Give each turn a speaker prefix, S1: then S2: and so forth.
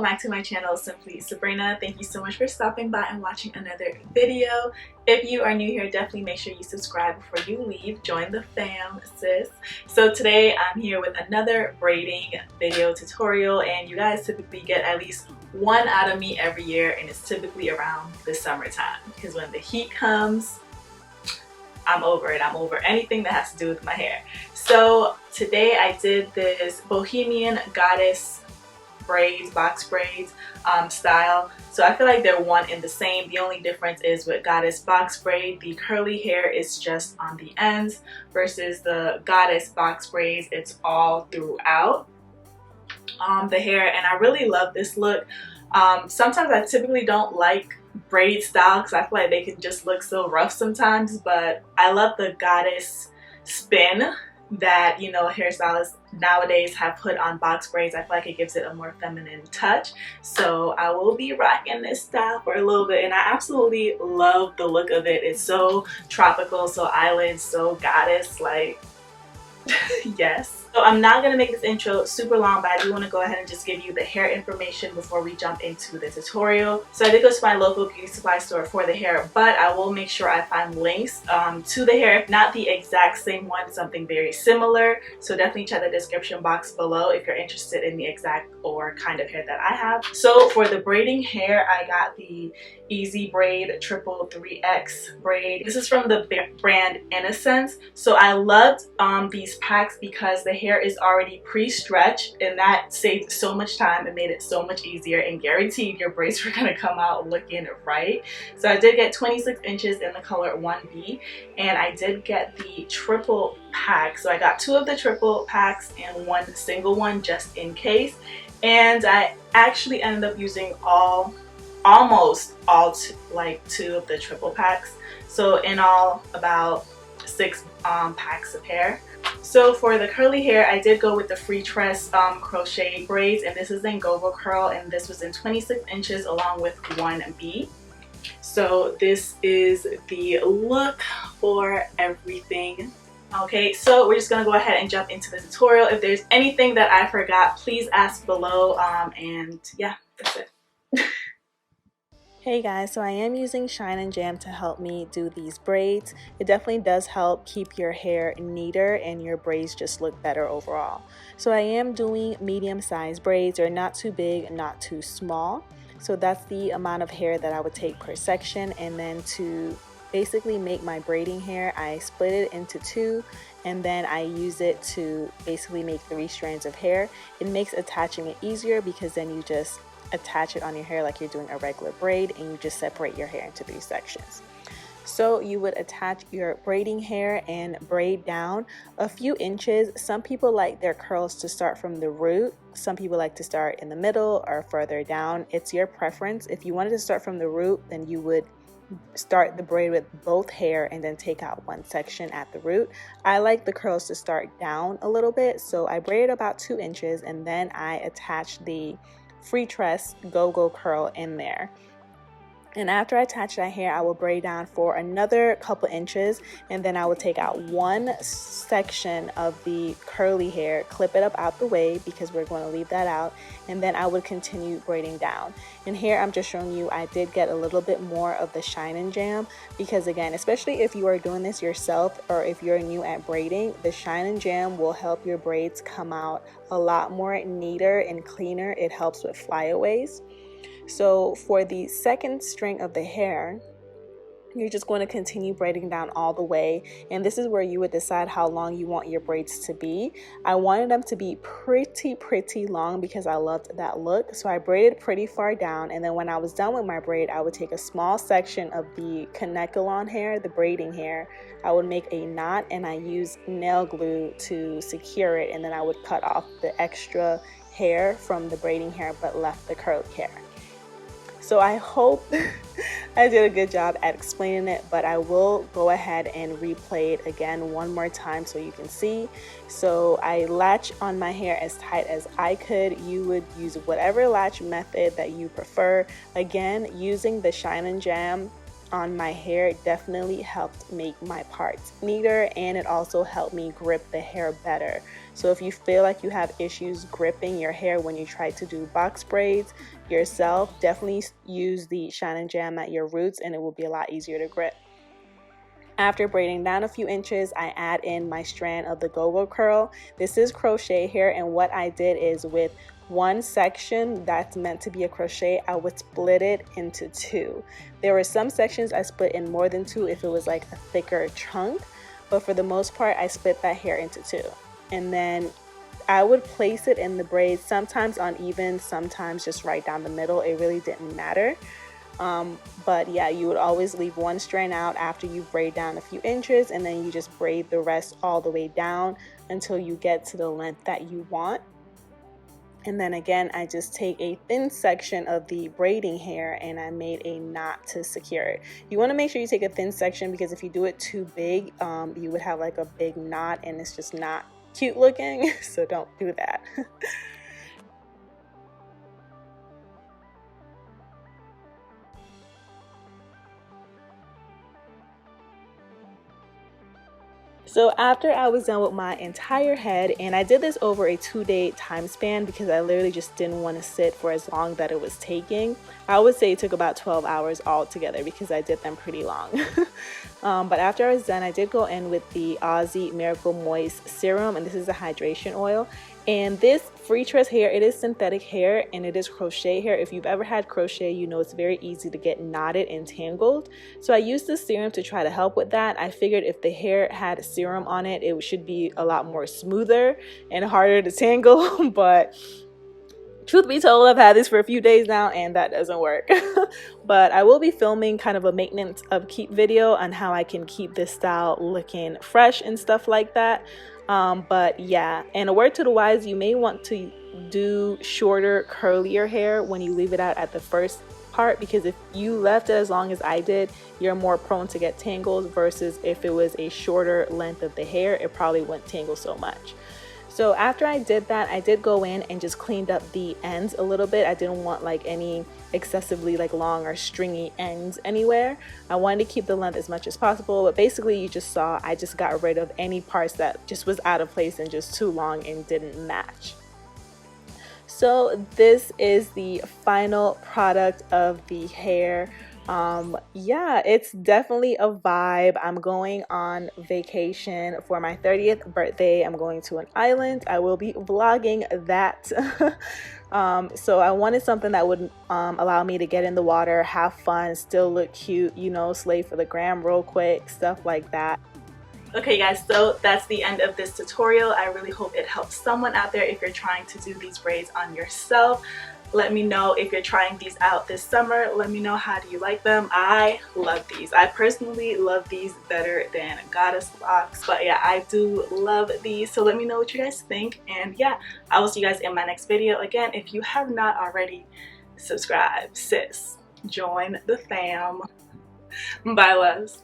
S1: back to my channel, Simply Subrena. Thank you so much for stopping by and watching another video. If you are new here, definitely make sure you subscribe before you leave. Join the fam, sis. So today I'm here with another braiding video tutorial, and you guys typically get at least one out of me every year, and it's typically around the summertime because when the heat comes, I'm over it. I'm over anything that has to do with my hair. So today I did this Bohemian goddess braids, box braids style. So I feel like they're one and the same. The only difference is with goddess box braid, the curly hair is just on the ends versus the goddess box braids, it's all throughout the hair. And I really love this look. Sometimes I typically don't like braid style because I feel like they can just look so rough sometimes, but I love the goddess spin that, you know, hairstylists nowadays have put on box braids. I feel like it gives it a more feminine touch. So I will be rocking this style for a little bit, and I absolutely love the look of it. It's so tropical, so island, so goddess, like yes. So I'm not going to make this intro super long, but I do want to go ahead and just give you the hair information before we jump into the tutorial. So I did go to my local beauty supply store for the hair, but I will make sure I find links to the hair, if not the exact same one, something very similar. So definitely check the description box below if you're interested in the exact or kind of hair that I have. So for the braiding hair, I got the EZ Braid Triple 3X braid. This is from the brand Innocence. So I loved these packs because the hair is already pre-stretched, and that saved so much time and made it so much easier and guaranteed your braids were gonna come out looking right. So I did get 26 inches in the color 1B, and I did get the triple pack. So I got two of the triple packs and one single one just in case, and I actually ended up using almost all two of the triple packs. So in all about 6 packs of hair. So for the curly hair, I did go with the Freetress crochet braids, and this is in GOGO curl, and this was in 26 inches along with 1B. So this is the look for everything. Okay, so we're just gonna go ahead and jump into the tutorial. If there's anything that I forgot, please ask below, and yeah, that's it. Hey guys, so I am using Shine and Jam to help me do these braids. It definitely does help keep your hair neater and your braids just look better overall. So I am doing medium-sized braids. They're not too big, not too small. So that's the amount of hair that I would take per section, and then to basically make my braiding hair, I split it into 2, and then I use it to basically make 3 strands of hair. It makes attaching it easier because then you just attach it on your hair like you're doing a regular braid, and you just separate your hair into 3 sections. So you would attach your braiding hair and braid down a few inches. Some people like their curls to start from the root. Some people like to start in the middle or further down. It's your preference. If you wanted to start from the root, then you would start the braid with both hair and then take out 1 section at the root. I like the curls to start down a little bit, so I braided about 2 inches, and then I attached the Freetress GOGO curl in there. And after I attach that hair, I will braid down for another couple inches, and then I will take out 1 section of the curly hair, clip it up out the way because we're going to leave that out, and then I would continue braiding down. And here I'm just showing you I did get a little bit more of the Shine and Jam because, again, especially if you are doing this yourself or if you're new at braiding, the Shine and Jam will help your braids come out a lot more neater and cleaner. It helps with flyaways. So for the second string of the hair, you're just going to continue braiding down all the way, and this is where you would decide how long you want your braids to be. I wanted them to be pretty long because I loved that look, so I braided pretty far down, and then when I was done with my braid, I would take a small section of the connecalon hair, the braiding hair. I would make a knot, and I use nail glue to secure it, and then I would cut off the extra hair from the braiding hair but left the curly hair. So I hope I did a good job at explaining it, but I will go ahead and replay it again one more time so you can see. So I latch on my hair as tight as I could. You would use whatever latch method that you prefer. Again, using the Shine and Jam
S2: on my hair definitely helped make my parts neater, and it also helped me grip the hair better. So if you feel like you have issues gripping your hair when you try to do box braids yourself, definitely use the Shine and Jam at your roots and it will be a lot easier to grip. After braiding down a few inches, I add in my strand of the GOGO curl. This is crochet hair, and what I did is with one section that's meant to be a crochet, I would split it into two. There were some sections I split in more than two if it was like a thicker chunk, but for the most part I split that hair into two. And then I would place it in the braids, sometimes uneven, sometimes just right down the middle. It really didn't matter. But yeah, you would always leave one strand out after you braid down a few inches, and then you just braid the rest all the way down until you get to the length that you want. And then again, I just take a thin section of the braiding hair and I made a knot to secure it. You want to make sure you take a thin section, because if you do it too big, you would have like a big knot and it's just not cute looking. So don't do that. So after I was done with my entire head, and I did this over a 2-day time span because I literally just didn't want to sit for as long that it was taking. I would say it took about 12 hours altogether because I did them pretty long. But after I was done, I did go in with the Aussie Miracle Moist Serum, and this is a hydration oil. And this Freetress hair, it is synthetic hair and it is crochet hair. If you've ever had crochet, you know it's very easy to get knotted and tangled. So I used this serum to try to help with that. I figured if the hair had serum on it, it should be a lot more smoother and harder to tangle. But truth be told, I've had this for a few days now and that doesn't work. But I will be filming kind of a maintenance upkeep video on how I can keep this style looking fresh and stuff like that. But yeah, and a word to the wise, you may want to do shorter, curlier hair when you leave it out at the first part, because if you left it as long as I did, you're more prone to get tangles, versus if it was a shorter length of the hair, it probably wouldn't tangle so much. So after I did that, I did go in and just cleaned up the ends a little bit. I didn't want like any excessively like long or stringy ends anywhere. I wanted to keep the length as much as possible, but basically you just saw I just got rid of any parts that just was out of place and just too long and didn't match. So this is the final product of the hair. Yeah, it's definitely a vibe. I'm going on vacation for my 30th birthday. I'm going to an island. I will be vlogging that. So I wanted something that would allow me to get in the water, have fun, still look cute, you know, slay for the gram real quick, stuff like that.
S1: Okay guys, so that's the end of this tutorial. I really hope it helps someone out there if you're trying to do these braids on yourself. Let me know if you're trying these out this summer. Let me know, how do you like them? I love these. I personally love these better than Goddess locks, but yeah, I do love these. So let me know what you guys think, and yeah, I will see you guys in my next video. Again, if you have not already, subscribe, sis. Join the fam. Bye, loves.